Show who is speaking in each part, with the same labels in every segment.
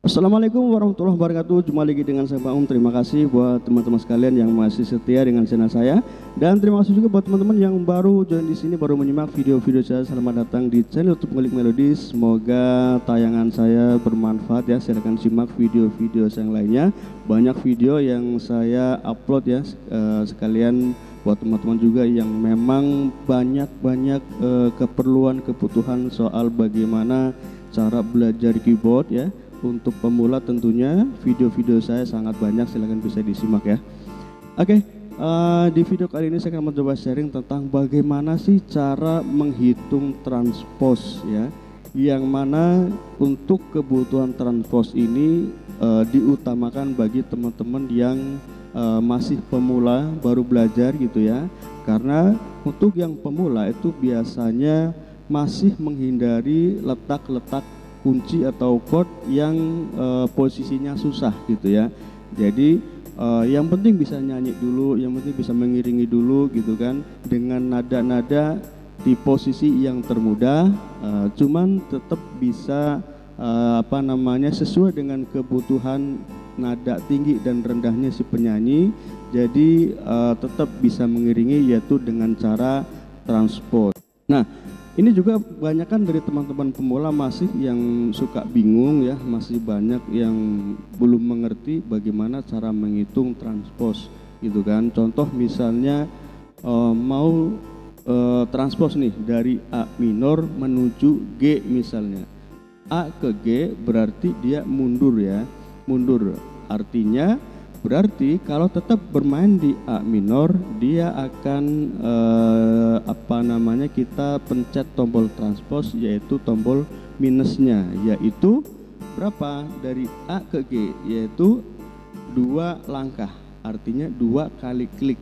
Speaker 1: Assalamualaikum warahmatullahi wabarakatuh. Jumpa lagi dengan saya Pak Terima kasih buat teman-teman sekalian yang masih setia dengan channel saya, dan terima kasih juga buat teman-teman yang baru join di sini, baru menyimak video-video saya. Selamat datang di channel YouTube Ngulik Melodies. Semoga tayangan saya bermanfaat ya. Silahkan simak video-video saya yang lainnya. Banyak video yang saya upload ya, sekalian buat teman-teman juga yang memang banyak keperluan kebutuhan soal bagaimana cara belajar keyboard ya. Untuk pemula tentunya video-video saya sangat banyak, silahkan bisa disimak ya. Oke, di video kali ini saya akan mencoba sharing tentang bagaimana sih cara menghitung transpose ya, yang mana untuk kebutuhan transpose ini diutamakan bagi teman-teman yang masih pemula baru belajar gitu ya. Karena untuk yang pemula itu biasanya masih menghindari letak-letak kunci atau chord yang posisinya susah gitu ya. Jadi yang penting bisa nyanyi dulu, yang penting bisa mengiringi dulu gitu kan, dengan nada-nada di posisi yang termudah, cuman tetap bisa sesuai dengan kebutuhan nada tinggi dan rendahnya si penyanyi. Jadi tetap bisa mengiringi, yaitu dengan cara transpose. Nah, ini juga kebanyakan dari teman-teman pemula masih yang suka bingung ya, masih banyak yang belum mengerti bagaimana cara menghitung transpose gitu kan. Contoh misalnya mau transpose nih dari A minor menuju G misalnya. A ke G berarti dia mundur ya, mundur. Artinya berarti kalau tetap bermain di A minor, dia akan kita pencet tombol transpose, yaitu tombol minusnya, yaitu berapa, dari A ke G, yaitu 2 langkah, artinya 2 kali klik.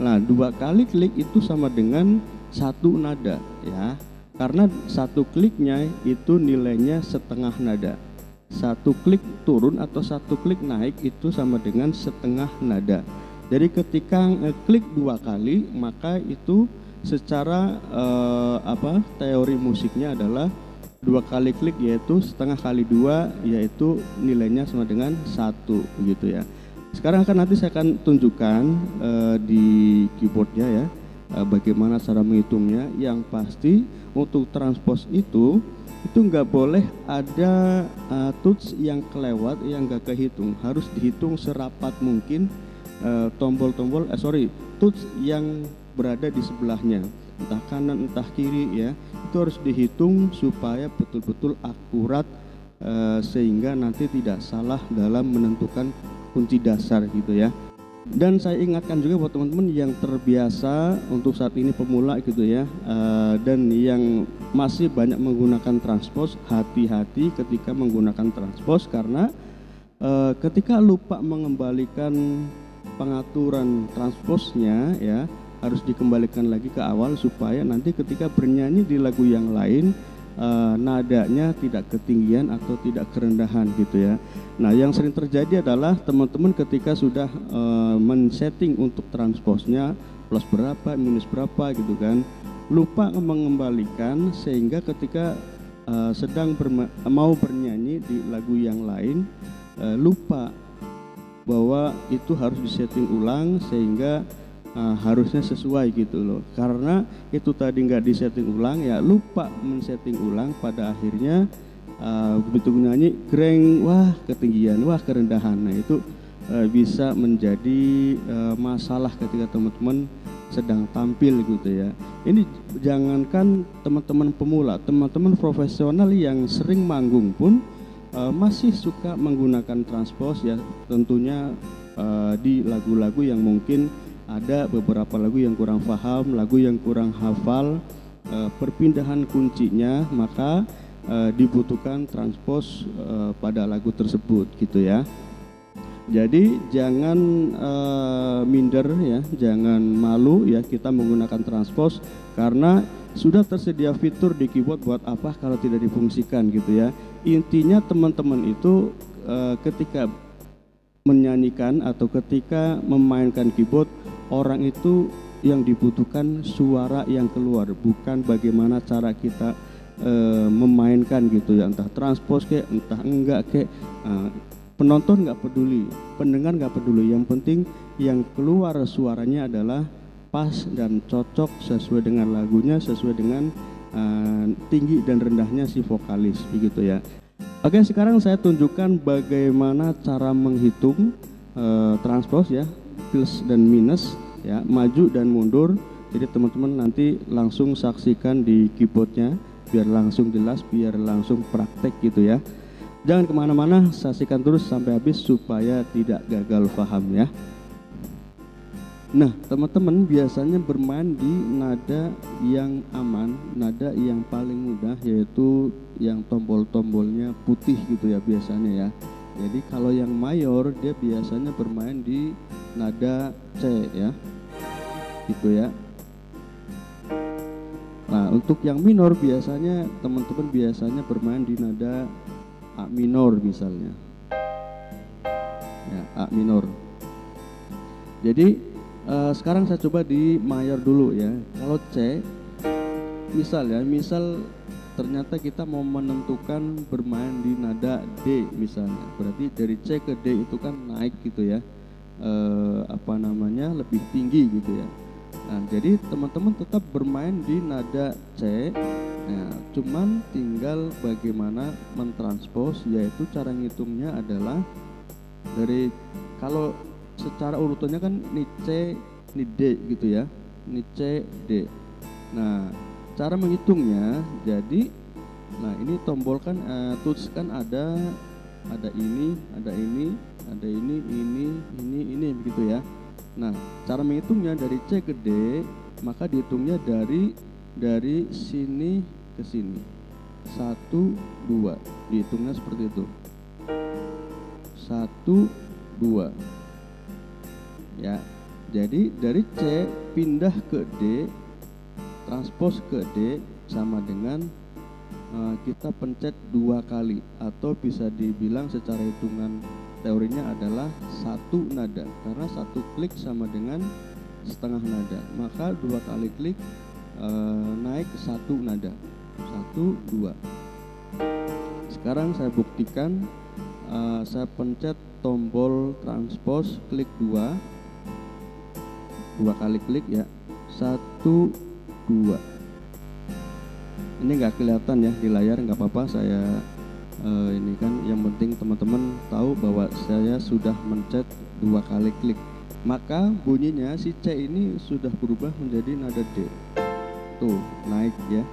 Speaker 1: Nah, 2 kali klik itu sama dengan 1 nada ya, karena 1 kliknya itu nilainya setengah nada. 1 klik turun atau 1 klik naik itu sama dengan setengah nada. Jadi ketika klik 2 kali, maka itu secara teori musiknya adalah 2 kali klik, yaitu setengah kali 2, yaitu nilainya sama dengan 1 gitu ya. Sekarang nanti saya akan tunjukkan di keyboardnya ya, bagaimana cara menghitungnya. Yang pasti untuk transpose itu nggak boleh ada touch yang kelewat, yang nggak kehitung. Harus dihitung serapat mungkin touch yang berada di sebelahnya, entah kanan entah kiri ya, itu harus dihitung supaya betul-betul akurat, sehingga nanti tidak salah dalam menentukan kunci dasar gitu ya. Dan saya ingatkan juga buat teman-teman yang terbiasa untuk saat ini pemula gitu ya, dan yang masih banyak menggunakan transpose, hati-hati ketika menggunakan transpose, karena ketika lupa mengembalikan pengaturan transposenya ya, harus dikembalikan lagi ke awal supaya nanti ketika bernyanyi di lagu yang lain nadanya tidak ketinggian atau tidak kerendahan gitu ya. Nah, yang sering terjadi adalah teman-teman ketika sudah men-setting untuk transposenya plus berapa, minus berapa gitu kan, lupa mengembalikan, sehingga ketika sedang mau bernyanyi di lagu yang lain, lupa bahwa itu harus disetting ulang, sehingga harusnya sesuai gitu loh. Karena itu tadi nggak disetting ulang ya, lupa men-setting ulang, pada akhirnya begitu nyanyi greng, wah ketinggian, wah kerendahan. Nah, itu bisa menjadi masalah ketika teman-teman sedang tampil gitu ya. Ini jangankan teman-teman pemula, teman-teman profesional yang sering manggung pun masih suka menggunakan transpose ya, tentunya di lagu-lagu yang mungkin ada beberapa lagu yang kurang paham, lagu yang kurang hafal perpindahan kuncinya, maka dibutuhkan transpose pada lagu tersebut gitu ya. Jadi jangan minder ya, jangan malu ya kita menggunakan transpose, karena sudah tersedia fitur di keyboard, buat apa kalau tidak difungsikan gitu ya. Intinya teman-teman itu ketika menyanyikan atau ketika memainkan keyboard, orang itu yang dibutuhkan suara yang keluar, bukan bagaimana cara kita memainkan gitu ya, entah transpose kayak entah enggak kayak. Penonton nggak peduli, pendengar nggak peduli, yang penting yang keluar suaranya adalah pas dan cocok sesuai dengan lagunya, sesuai dengan tinggi dan rendahnya si vokalis begitu ya. Oke, sekarang saya tunjukkan bagaimana cara menghitung transpose ya, plus dan minus ya, maju dan mundur. Jadi teman-teman nanti langsung saksikan di keyboardnya biar langsung jelas, biar langsung praktek gitu ya. Jangan kemana-mana, saksikan terus sampai habis supaya tidak gagal paham ya. Nah teman-teman biasanya bermain di nada yang aman, nada yang paling mudah, yaitu yang tombol-tombolnya putih gitu ya biasanya ya. Jadi kalau yang mayor dia biasanya bermain di nada C ya, gitu ya. Nah untuk yang minor biasanya teman-teman biasanya bermain di nada A minor misalnya ya, A minor. Jadi sekarang saya coba di mayor dulu ya. Kalau C misal ternyata kita mau menentukan bermain di nada D misalnya, berarti dari C ke D itu kan naik gitu ya, lebih tinggi gitu ya. Nah jadi teman-teman tetap bermain di nada C. Nah, cuman tinggal bagaimana mentranspose, yaitu cara ngitungnya adalah dari, kalau secara urutannya kan ini C, ini D gitu ya, ini C, D. Nah, cara menghitungnya jadi, nah ini tombol kan touch kan ada ini, ada ini, ada ini begitu ya. Nah, cara menghitungnya dari C ke D, maka dihitungnya dari sini ke sini, 1, 2, dihitungnya seperti itu, 1, 2 ya. Jadi dari C pindah ke D, transpose ke D sama dengan kita pencet 2 kali, atau bisa dibilang secara hitungan teorinya adalah 1 nada, karena 1 klik sama dengan setengah nada, maka 2 kali klik naik 1 nada, 1, 2. Sekarang saya buktikan, saya pencet tombol transpose, klik 2 kali klik ya, 1, 2. Ini nggak kelihatan ya di layar, nggak apa-apa, saya ini kan yang penting teman-teman tahu bahwa saya sudah mencet 2 kali klik, maka bunyinya si C ini sudah berubah menjadi nada D. Tuh naik ya,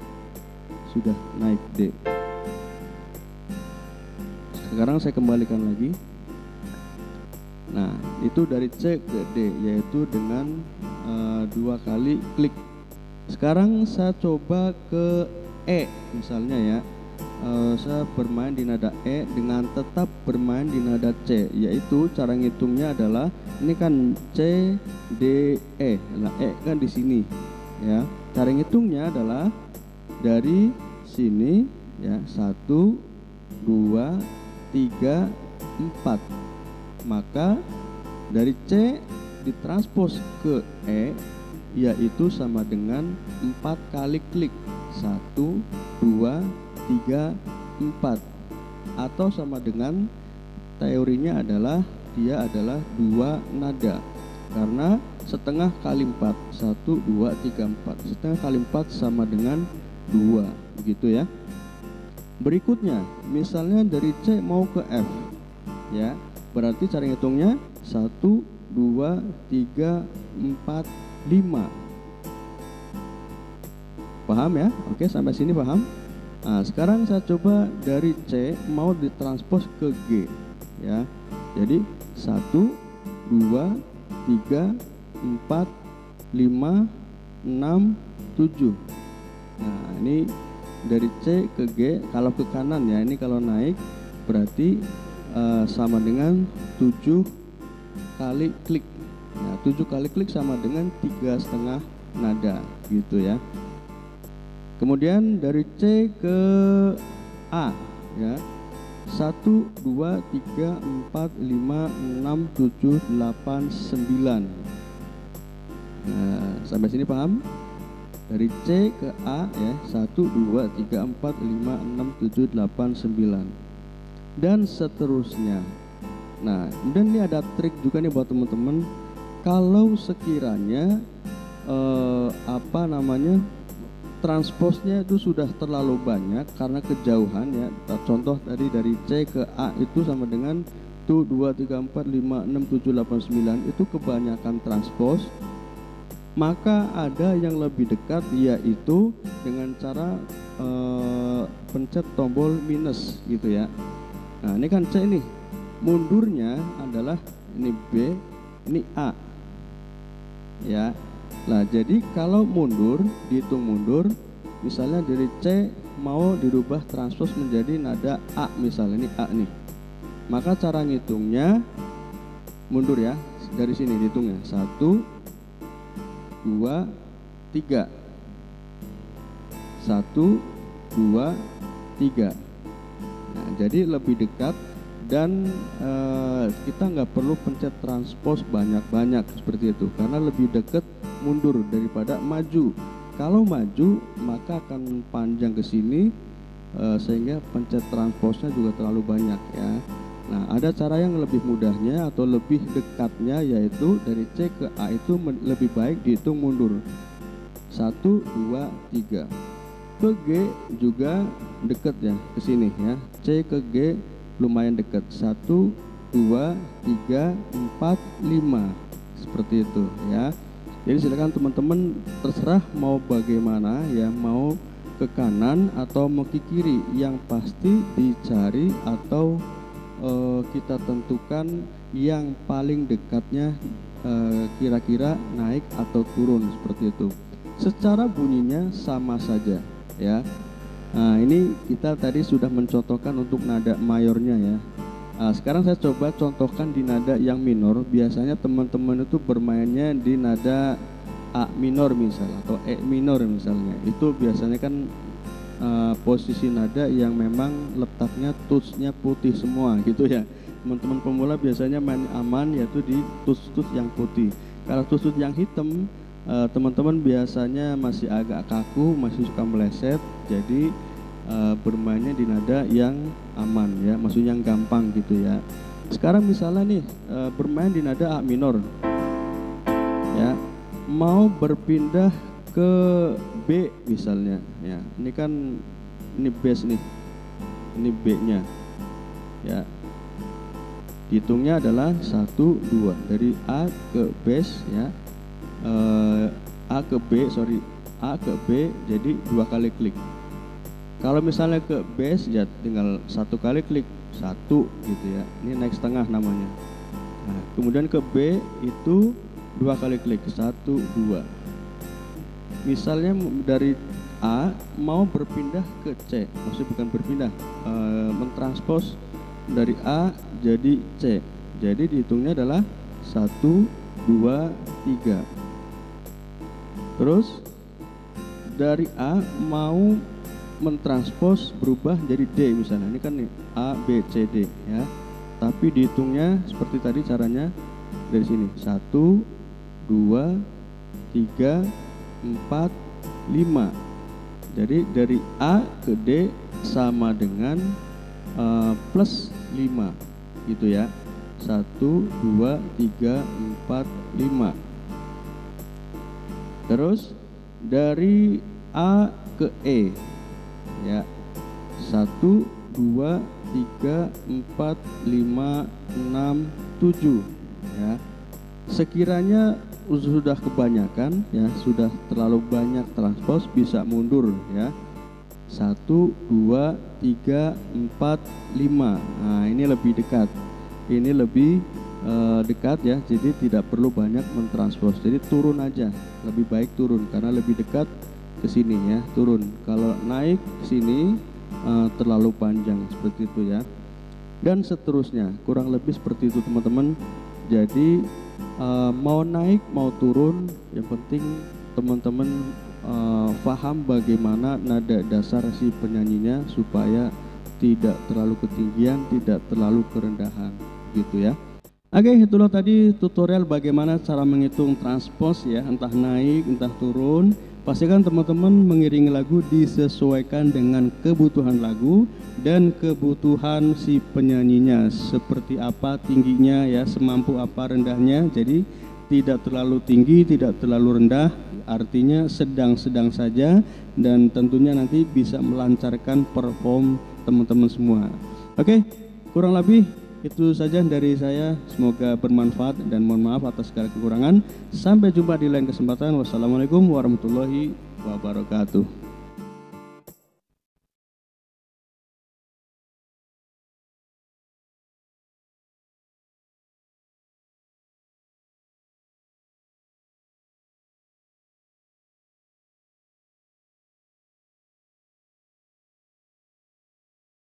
Speaker 1: sudah naik D. Sekarang saya kembalikan lagi. Nah itu dari C ke D, yaitu dengan 2 kali klik. Sekarang saya coba ke E misalnya ya, saya bermain di nada E dengan tetap bermain di nada C, yaitu cara ngitungnya adalah ini kan C, D, E. Nah E kan di sini ya. Cara ngitungnya adalah dari sini ya, 1, 2, 3, 4. Maka dari C ditranspos ke E, yaitu sama dengan 4 kali klik, 1, 2, 3, 4, atau sama dengan teorinya adalah dia adalah 2 nada, karena setengah kali 4, 1, 2, 3, 4, setengah kali 4 sama dengan 2 begitu ya. Berikutnya misalnya dari C mau ke F ya, berarti cara ngitungnya 1, 2, 3, 4, 5. Paham ya? Oke, sampai sini paham? Nah sekarang saya coba dari C mau ditranspos ke G ya. Jadi 1, 2, 3, 4, 5, 6, 7. Nah ini dari C ke G, kalau ke kanan ya, ini kalau naik berarti sama dengan 7 kali klik. Ya, 7 kali klik sama dengan 3,5 nada gitu ya. Kemudian dari C ke A ya, 1, 2, 3, 4, 5, 6, 7, 8, 9. Nah, sampai sini paham? Dari C ke A ya, 1, 2, 3, 4, 5, 6, 7, 8, 9 dan seterusnya. Nah, kemudian ini ada trik juga nih buat teman-teman. Kalau sekiranya transposnya itu sudah terlalu banyak karena kejauhan ya. Contoh tadi dari C ke A itu sama dengan 1, 2, 3, 4, 5, 6, 7, 8, 9 itu kebanyakan transpos. Maka ada yang lebih dekat, yaitu dengan cara pencet tombol minus gitu ya. Nah ini kan C nih, mundurnya adalah ini B, ini A ya. Nah jadi kalau mundur, dihitung mundur, misalnya dari C mau dirubah transpos menjadi nada A, misalnya ini A nih, maka cara ngitungnya mundur ya, dari sini dihitungnya 1, 2, 3, 1, 2, 3. Nah, jadi lebih dekat dan kita nggak perlu pencet transpos banyak-banyak seperti itu, karena lebih dekat mundur daripada maju. Kalau maju maka akan panjang ke sini sehingga pencet transposnya juga terlalu banyak ya. Nah, ada cara yang lebih mudahnya atau lebih dekatnya, yaitu dari C ke A itu lebih baik dihitung mundur 1, 2, 3. Ke G juga dekat ya, ke sini ya. C ke G lumayan dekat, 1, 2, 3, 4, 5 seperti itu ya. Jadi silakan teman-teman terserah mau bagaimana ya, mau ke kanan atau mau ke kiri, yang pasti dicari atau kita tentukan yang paling dekatnya kira-kira naik atau turun seperti itu. Secara bunyinya sama saja ya. Nah ini kita tadi sudah mencontohkan untuk nada mayornya ya. Nah, sekarang saya coba contohkan di nada yang minor. Biasanya teman-teman itu bermainnya di nada A minor misalnya, atau E minor misalnya. Itu biasanya kan posisi nada yang memang letaknya tutsnya putih semua gitu ya. Teman-teman pemula biasanya main aman, yaitu di tuts-tuts yang putih. Kalau tuts-tuts yang hitam, teman-teman biasanya masih agak kaku, masih suka meleset. Jadi bermainnya di nada yang aman ya, maksudnya yang gampang gitu ya. Sekarang misalnya nih bermain di nada A minor ya, mau berpindah ke B misalnya ya. Ini kan ini bass nih, ini B nya ya. Hitungnya adalah 1, 2 dari A ke bass ya, A ke B jadi 2 kali klik. Kalau misalnya ke bass ya tinggal 1 kali klik, 1 gitu ya. Ini naik setengah namanya. Nah, kemudian ke B itu 2 kali klik, 1, 2. Misalnya dari A mau berpindah ke C, maksudnya bukan berpindah, mentranspos dari A jadi C. Jadi dihitungnya adalah 1, 2, 3. Terus dari A mau mentranspos berubah jadi D misalnya. Ini kan nih A, B, C, D ya. Tapi dihitungnya seperti tadi caranya dari sini. 1, 2, 3, 4, 5. Jadi dari A ke D sama dengan plus 5 gitu ya. 1, 2, 3, 4, 5. Terus dari A ke E ya, 1, 2, 3, 4, 5, 6, 7 ya. Sekiranya sudah kebanyakan ya, sudah terlalu banyak transpos, bisa mundur ya. 1, 2, 3, 4, 5. Nah ini lebih dekat, ini lebih dekat ya, jadi tidak perlu banyak mentranspose. Jadi turun aja, lebih baik turun karena lebih dekat ke sini ya, turun. Kalau naik ke sini terlalu panjang seperti itu ya. Dan seterusnya, kurang lebih seperti itu teman-teman. Jadi mau naik mau turun, yang penting teman-teman paham bagaimana nada dasar si penyanyinya supaya tidak terlalu ketinggian, tidak terlalu kerendahan gitu ya. Oke, itulah tadi tutorial bagaimana cara menghitung transpose ya, entah naik, entah turun. Pastikan teman-teman mengiringi lagu disesuaikan dengan kebutuhan lagu dan kebutuhan si penyanyinya, seperti apa tingginya ya, semampu apa rendahnya. Jadi tidak terlalu tinggi, tidak terlalu rendah, artinya sedang-sedang saja, dan tentunya nanti bisa melancarkan perform teman-teman semua. Oke, kurang lebih itu saja dari saya, semoga bermanfaat dan mohon maaf atas segala kekurangan. Sampai jumpa di lain kesempatan. Wassalamualaikum warahmatullahi wabarakatuh.